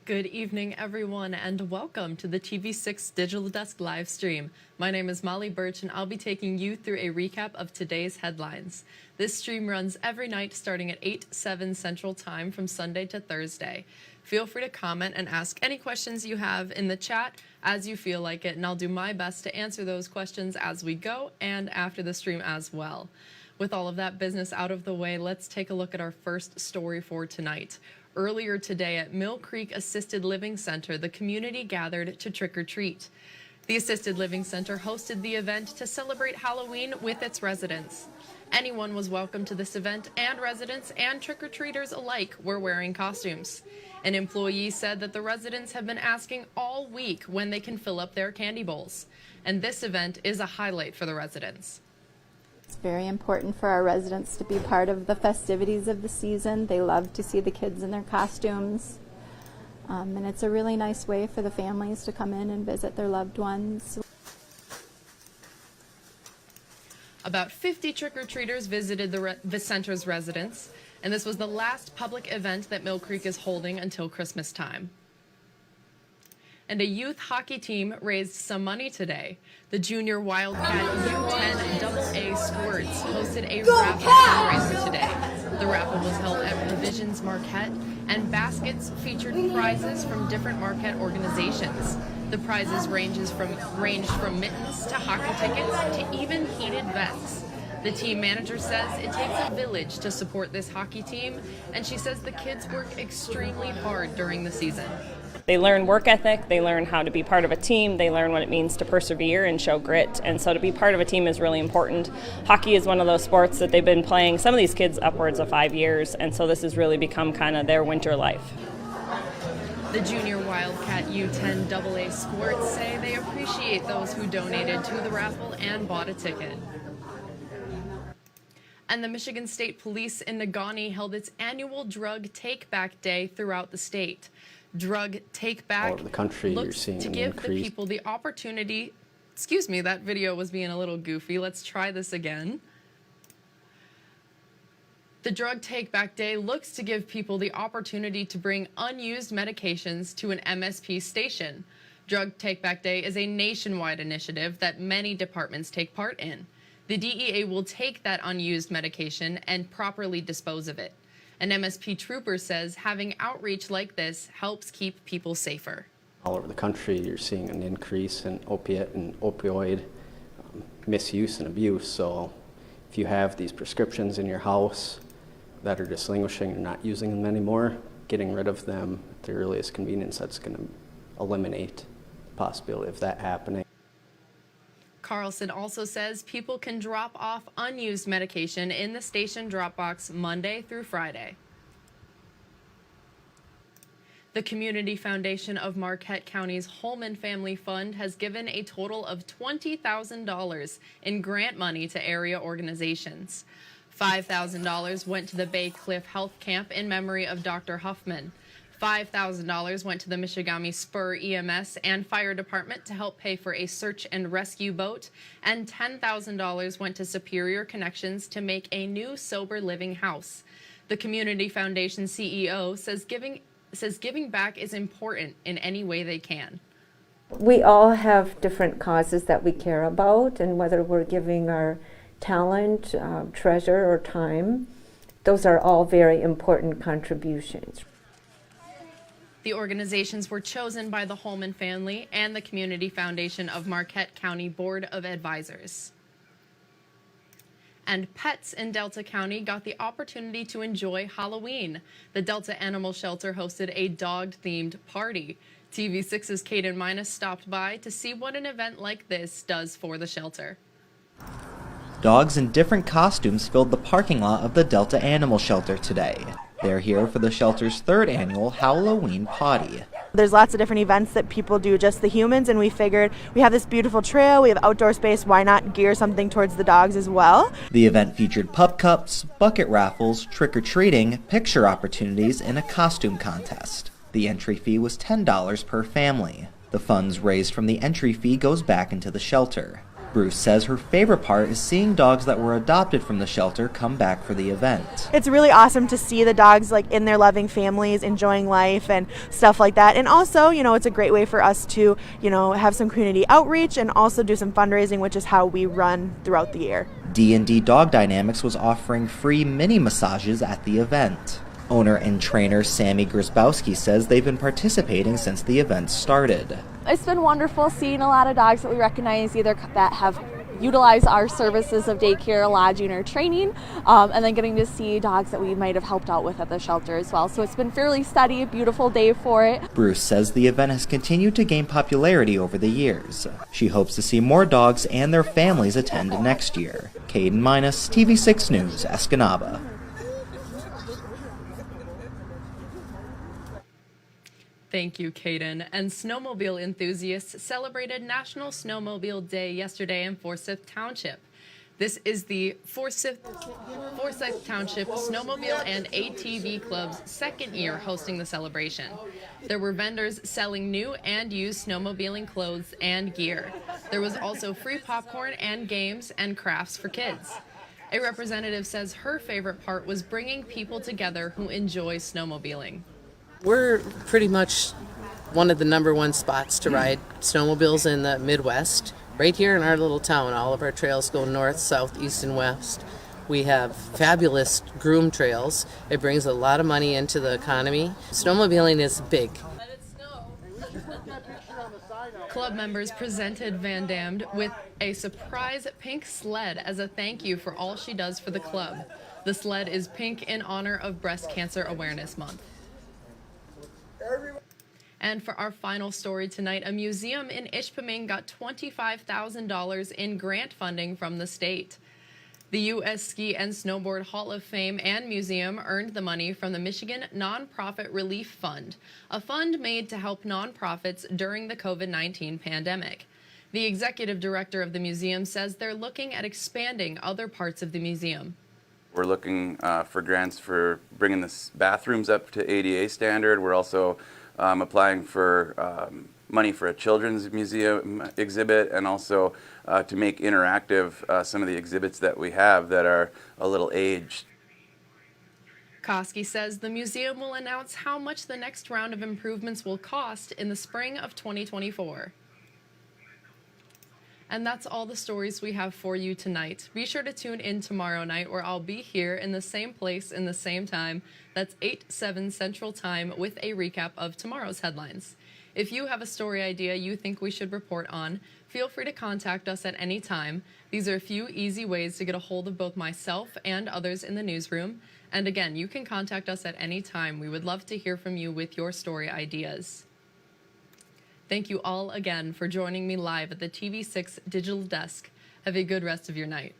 Good evening, everyone, and welcome to the TV6 Digital Desk live stream. My name is Molly Birch, and I'll be taking you through a recap of today's headlines. This stream runs every night starting at 8/7 Central Time from Sunday to Thursday. Feel free to comment and ask any questions you have in the chat as you feel like it, and I'll do my best to answer those questions as we go and after the stream as well. With all of that business out of the way, let's take a look at our first story for tonight. Earlier today at Mill Creek Assisted Living Center, the community gathered to trick-or-treat. The Assisted Living Center hosted the event to celebrate Halloween with its residents. Anyone was welcome to this event, and residents and trick-or-treaters alike were wearing costumes. An employee said that the residents have been asking all week when they can fill up their candy bowls, and this event is a highlight for the residents. It's very important for our residents to be part of the festivities of the season. They love to see the kids in their costumes. And it's a really nice way for the families to come in and visit their loved ones. About 50 trick-or-treaters visited the center's residents, and this was the last public event that Mill Creek is holding until Christmas time. And a youth hockey team raised some money today. The junior Wildcat U10 AA Squirts hosted a raffle fundraiser today. The raffle was held at Division's Marquette, and baskets featured prizes from different Marquette organizations. The prizes ranged from mittens to hockey tickets to even heated vests. The team manager says it takes a village to support this hockey team, and she says the kids work extremely hard during the season. They learn work ethic, they learn how to be part of a team, they learn what it means to persevere and show grit, and so to be part of a team is really important. Hockey is one of those sports that they've been playing, some of these kids upwards of 5 years, and so this has really become kind of their winter life. The junior Wildcat U10 AA Squirts say they appreciate those who donated to the raffle and bought a ticket. And the Michigan State Police in Negaunee held its annual Drug Take-Back Day throughout the state. Drug Take-Back all over the country, looks you're seeing to an give increase. the people the opportunity. Excuse me, that video was being a little goofy. Let's try this again. The Drug Take-Back Day looks to give people the opportunity to bring unused medications to an MSP station. Drug Take-Back Day is a nationwide initiative that many departments take part in. The DEA will take that unused medication and properly dispose of it. An MSP trooper says having outreach like this helps keep people safer. All over the country, you're seeing an increase in opiate and opioid misuse and abuse. So if you have these prescriptions in your house that are just languishing and not using them anymore, getting rid of them at the earliest convenience, that's going to eliminate the possibility of that happening. Carlson also says people can drop off unused medication in the station drop box Monday through Friday. The Community Foundation of Marquette County's Holman Family Fund has given a total of $20,000 in grant money to area organizations. $5,000 went to the Bay Cliff Health Camp in memory of Dr. Huffman. $5,000 went to the Michigami Spur EMS and Fire Department to help pay for a search and rescue boat, and $10,000 went to Superior Connections to make a new sober living house. The Community Foundation CEO says giving back is important in any way they can. We all have different causes that we care about, and whether we're giving our talent, treasure, or time, those are all very important contributions. The organizations were chosen by the Holman family and the Community Foundation of Marquette County Board of Advisors. And pets in Delta County got the opportunity to enjoy Halloween. The Delta Animal Shelter hosted a dog-themed party. TV6's Kaden Minus stopped by to see what an event like this does for the shelter. Dogs in different costumes filled the parking lot of the Delta Animal Shelter today. They're here for the shelter's third annual Halloween Potty. There's lots of different events that people do, just the humans, and we figured we have this beautiful trail, we have outdoor space, why not gear something towards the dogs as well? The event featured pup cups, bucket raffles, trick-or-treating, picture opportunities, and a costume contest. The entry fee was $10 per family. The funds raised from the entry fee goes back into the shelter. Bruce says her favorite part is seeing dogs that were adopted from the shelter come back for the event. It's really awesome to see the dogs like in their loving families, enjoying life and stuff like that. And also, it's a great way for us to, have some community outreach and also do some fundraising, which is how we run throughout the year. D&D Dog Dynamics was offering free mini massages at the event. Owner and trainer Sammy Grzybowski says they've been participating since the event started. It's been wonderful seeing a lot of dogs that we recognize either that have utilized our services of daycare, lodging, or training, and then getting to see dogs that we might have helped out with at the shelter as well. So it's been fairly steady, a beautiful day for it. Bruce says the event has continued to gain popularity over the years. She hopes to see more dogs and their families attend next year. Caden Minus, TV6 News, Escanaba. Thank you, Caden. And snowmobile enthusiasts celebrated National Snowmobile Day yesterday in Forsyth Township. This is the Forsyth Township Snowmobile and ATV Club's second year hosting the celebration. There were vendors selling new and used snowmobiling clothes and gear. There was also free popcorn and games and crafts for kids. A representative says her favorite part was bringing people together who enjoy snowmobiling. We're pretty much one of the #1 spots to ride snowmobiles in the Midwest. Right here in our little town, all of our trails go north, south, east, and west. We have fabulous groomed trails. It brings a lot of money into the economy. Snowmobiling is big. Club members presented Van Damned with a surprise pink sled as a thank you for all she does for the club. The sled is pink in honor of Breast Cancer Awareness Month. And for our final story tonight, a museum in Ishpeming got $25,000 in grant funding from the state. The U.S. Ski and Snowboard Hall of Fame and Museum earned the money from the Michigan Nonprofit Relief Fund, a fund made to help nonprofits during the COVID-19 pandemic. The executive director of the museum says they're looking at expanding other parts of the museum. We're looking for grants for bringing the bathrooms up to ADA standard. We're also applying for money for a children's museum exhibit, and also to make interactive some of the exhibits that we have that are a little aged. Koski says the museum will announce how much the next round of improvements will cost in the spring of 2024. And that's all the stories we have for you tonight. Be sure to tune in tomorrow night, where I'll be here in the same place in the same time. That's 8/7 Central Time with a recap of tomorrow's headlines. If you have a story idea you think we should report on, feel free to contact us at any time. These are a few easy ways to get a hold of both myself and others in the newsroom. And again, you can contact us at any time. We would love to hear from you with your story ideas. Thank you all again for joining me live at the TV6 Digital Desk. Have a good rest of your night.